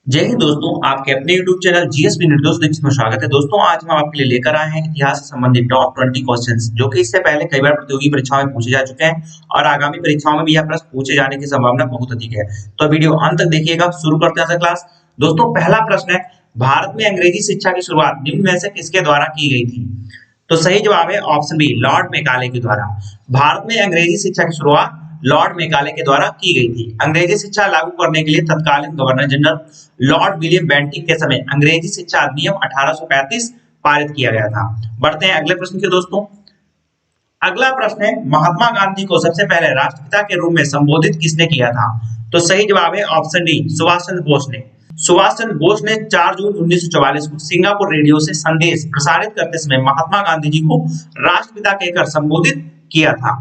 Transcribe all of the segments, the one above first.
जय हिंद दोस्तों, आपके अपने YouTube चैनल जीएसपी निर्दोष दीक्षित में स्वागत है। दोस्तों, आज हम आपके लिए लेकर आए हैं इतिहास से संबंधित टॉप 20 क्वेश्चंस, जो कि इससे पहले कई बार प्रतियोगी परीक्षाओं में पूछे जा चुके हैं और आगामी परीक्षाओं में भी यह प्रश्न पूछे जाने की संभावना बहुत अधिक है। तो वीडियो अंत तक देखिएगा। शुरू करते हैं क्लास। दोस्तों, पहला प्रश्न है, भारत में अंग्रेजी शिक्षा की शुरुआत निम्न में से किसके द्वारा की गई थी? तो सही जवाब है ऑप्शन बी, लॉर्ड मेकाले के द्वारा। भारत में अंग्रेजी शिक्षा की शुरुआत लॉर्ड मेकाले के द्वारा की गई थी। अंग्रेजी शिक्षा लागू करने के लिए तत्कालीन governor general Lord William Bentinck के समय अंग्रेजी शिक्षा अधिनियम 1835 पारित किया गया था। बढ़ते हैं अगले प्रश्न के दोस्तों। अगला प्रश्न है, महात्मा गांधी को सबसे पहले राष्ट्रपिता के रूप में संबोधित किसने किया था? तो सही जवाब है ऑप्शन डी, सुभाष चंद्र बोस ने। सुभाष चंद्र बोस ने 4 जून 1944 को सिंगापुर रेडियो से संदेश प्रसारित करते समय महात्मा गांधी जी को राष्ट्रपिता कहकर संबोधित किया था।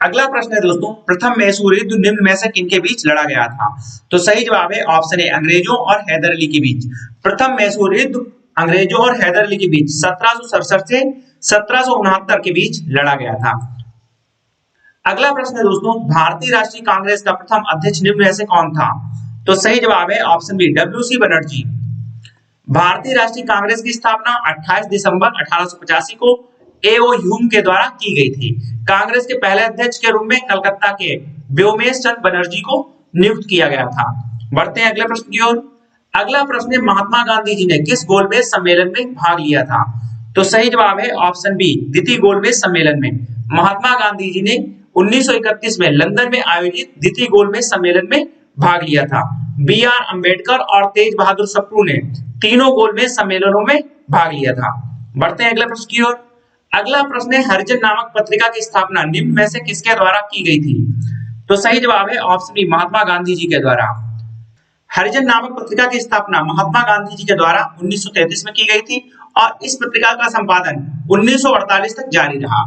अगला प्रश्न है दोस्तों, प्रथम मैसूर युद्ध निम्न में से किनके बीच लड़ा गया था? तो सही जवाब है ऑप्शन ए, अंग्रेजों और हैदर अली के बीच। प्रथम मैसूर युद्ध अंग्रेजों और हैदर अली के बीच 1767 से 1769 के बीच लड़ा गया था। अगला प्रश्न है दोस्तों, भारतीय राष्ट्रीय कांग्रेस का प्रथम अध्यक्ष निम्न में से कौन था? तो सही जवाब है ऑप्शन बी, डब्ल्यू.सी. बनर्जी। भारतीय राष्ट्रीय कांग्रेस की स्थापना 28 दिसंबर 1885 को ए.ओ. ह्यूम के द्वारा की गई थी। कांग्रेस के पहले अध्यक्ष के रूप में कलकत्ता के व्योमेश चंद्र बनर्जी को नियुक्त किया गया था। बढ़ते हैं अगले प्रश्न की ओर। अगला प्रश्न है, महात्मा गांधी जी ने किस गोलमेज सम्मेलन में भाग लिया था? तो सही जवाब है ऑप्शन बी, द्वितीय गोलमेज सम्मेलन में। महात्मा गांधी जी ने 1931 में लंदन में आयोजित द्वितीय गोलमेज सम्मेलन में भाग लिया था। बी.आर. अम्बेडकर और तेज बहादुर सप्रू ने तीनों गोलमेज सम्मेलनों में भाग लिया था। बढ़ते हैं अगले प्रश्न की ओर। अगला प्रश्न है, हरिजन नामक पत्रिका की स्थापना निम्न में से किसके द्वारा की गई थी? तो सही जवाब है ऑप्शन बी, महात्मा गांधी जी के द्वारा। हरिजन नामक पत्रिका की स्थापना महात्मा गांधी जी के द्वारा 1933 में की गई थी और इस पत्रिका का संपादन 1948 तक जारी रहा।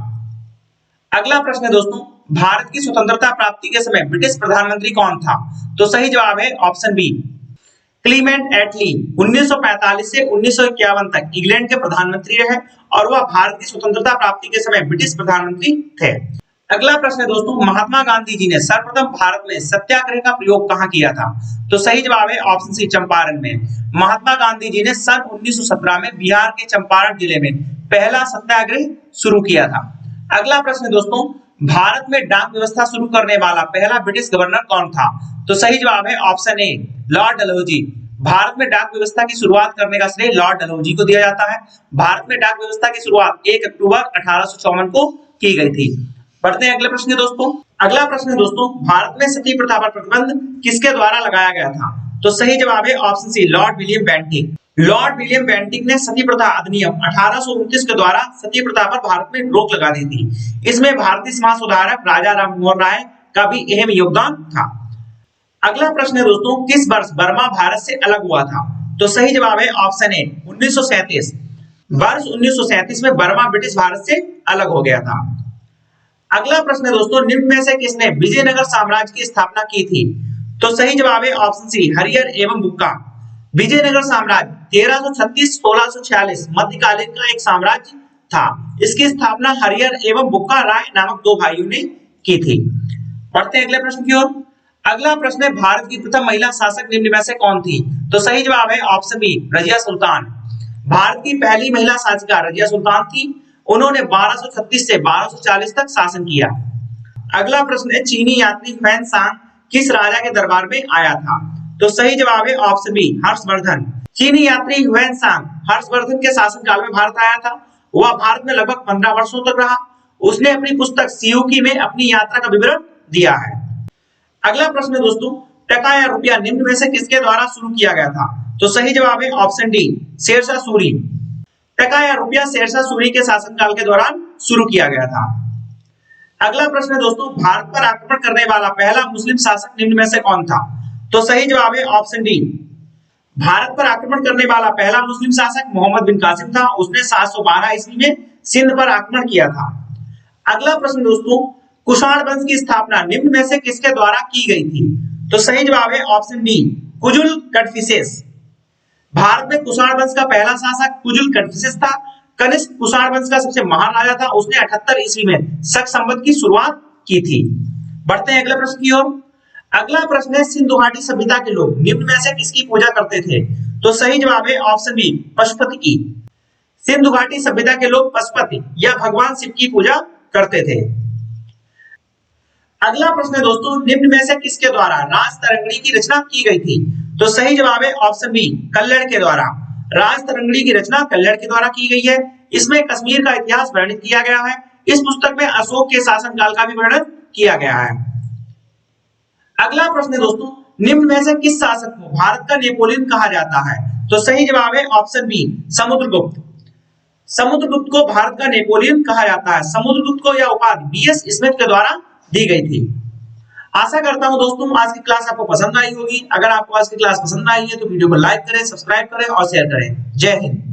अगला प्रश्न है दोस्तों, भारत की स्वतंत्रता प्राप्ति के समय ब्रिटिश प्रधानमंत्री कौन था? तो सही जवाब है ऑप्शन बी, क्लीमेंट एटली। 1945 से 1951 तक इंग्लैंड के प्रधानमंत्री रहे और वह भारत की स्वतंत्रता प्राप्ति के समय ब्रिटिश प्रधानमंत्री थे। अगला प्रश्न है दोस्तों, महात्मा गांधी जी ने सर्वप्रथम भारत में सत्याग्रह का प्रयोग कहां किया था? तो सही जवाब है ऑप्शन सी, चंपारण में। महात्मा गांधी जी ने सन 1917 में बिहार के चंपारण जिले में पहला सत्याग्रह शुरू किया था। अगला प्रश्न है दोस्तों, भारत में डाक व्यवस्था शुरू करने वाला पहला ब्रिटिश गवर्नर कौन था? तो सही जवाब है option A, Lord Dalhousie. Bharat में डाक व्यवस्था की शुरुआत करने का श्रेय लॉर्ड डलहौजी को दिया जाता है। भारत में डाक व्यवस्था की शुरुआत 1 अक्टूबर 1854 को की गई थी। बढ़ते हैं अगले प्रश्न के दोस्तों। अगला प्रश्न है दोस्तों, भारत में सती प्रथा पर प्रतिबंध किसके द्वारा लगाया गया था? तो सही जवाब है option C, Lord William Bentinck. Lord William Bentinck ने सती प्रथा अधिनियम 1829 के द्वारा सती प्रथा पर भारत में रोक लगा दी थी। इसमें भारतीय समाज सुधारक राजा राममोहन राय का भी अहम योगदान था। अगला प्रश्न है दोस्तों, किस वर्ष बर्मा भारत से अलग हुआ था? तो सही जवाब है ऑप्शन ए, 1937। वर्ष 1937 में बर्मा ब्रिटिश भारत से अलग हो गया था। अगला प्रश्न है दोस्तों, निम्न में से किसने विजयनगर साम्राज्य की स्थापना की थी? तो सही जवाब है ऑप्शन सी, हरिहर एवं बुक्का। विजयनगर साम्राज्य 1336-1646 मध्यकालीन का एक साम्राज्य था। इसकी स्थापना हरिहर एवं बुक्का राय नामक 2 भाइयों ने की थी। बढ़ते हैं अगले प्रश्न की ओर। अगला प्रश्न है, भारत की प्रथम महिला शासक निम्न में से कौन थी? तो सही जवाब है ऑप्शन बी, रजिया सुल्तान। भारत की पहली महिला शासिका रजिया सुल्तान थी। उन्होंने 1236 से 1240 तक शासन किया। अगला प्रश्न है, चीनी यात्री ह्वेन सांग किस राजा के दरबार में आया था? तो सही जवाब है ऑप्शन बी, हर्षवर्धन। चीनी यात्री ह्वेन सांग हर्षवर्धन के शासनकाल में भारत आया था। वह भारत में लगभग 15 वर्षों तक रहा। उसने अपनी पुस्तक सियूकी में अपनी यात्रा का विवरण दिया है। अगला प्रश्न है दोस्तों, टका या रुपया निम्न में से किसके द्वारा शुरू किया गया था? तो सही जवाब है ऑप्शन डी, शेरशाह सूरी। टका या रुपया शेरशाह सूरी के शासनकाल के दौरान शुरू किया गया था। अगला प्रश्न है दोस्तों, भारत पर आक्रमण करने वाला पहला मुस्लिम शासक निम्न में से कौन था? तो सही जवाब है ऑप्शन डी, भारत पर आक्रमण करने वाला पहला मुस्लिम शासक मोहम्मद बिन कासिम था। उसने 712 ईस्वी में सिंध पर आक्रमण किया था। अगला प्रश्न दोस्तों, कुषाण वंश की स्थापना निम्न में से किसके द्वारा की गई थी? तो सही जवाब है ऑप्शन बी, कुजुल कड़फिसेस। भारत में कुषाण वंश का पहला शासक कुजुल कड़फिसेस था। कनिष्क कुषाण वंश का सबसे महान राजा था। उसने 78 ईस्वी में शक संवत की शुरुआत की थी। बढ़ते हैं अगले प्रश्न की ओर। अगला प्रश्न है सिंधु घाटी सभ्यता के लोग निम्न में से किसकी पूजा करते थे? तो सही जवाब है ऑप्शन बी पशुपति की। सिंधु घाटी सभ्यता के लोग पशुपति या भगवान शिव की पूजा करते थे। अगला प्रश्न है दोस्तों निम्न में से किसके द्वारा राजतरंगिणी की रचना की गई थी? तो सही जवाब है ऑप्शन बी कल्लड़ के द्वारा। राजतरंगिणी की रचना कल्लड़ के द्वारा की गई है। इसमें कश्मीर का इतिहास वर्णित किया गया है। इस पुस्तक में अशोक के शासनकाल का भी वर्णन किया गया है। अगला प्रश्न है दोस्तों निम्न में से किस शासक को भारत का नेपोलियन कहा जाता है? तो सही जवाब है ऑप्शन बी समुद्रगुप्त। समुद्रगुप्त को भारत का नेपोलियन कहा जाता है। समुद्रगुप्त को यह उपाधि बीएस स्मिथ के द्वारा दी गई थी। आशा करता हूं दोस्तों आज की क्लास आपको पसंद आई होगी। अगर आपको आज की क्लास पसंद आई है तो वीडियो को लाइक करें, सब्सक्राइब करें और शेयर करें। जय हिंद।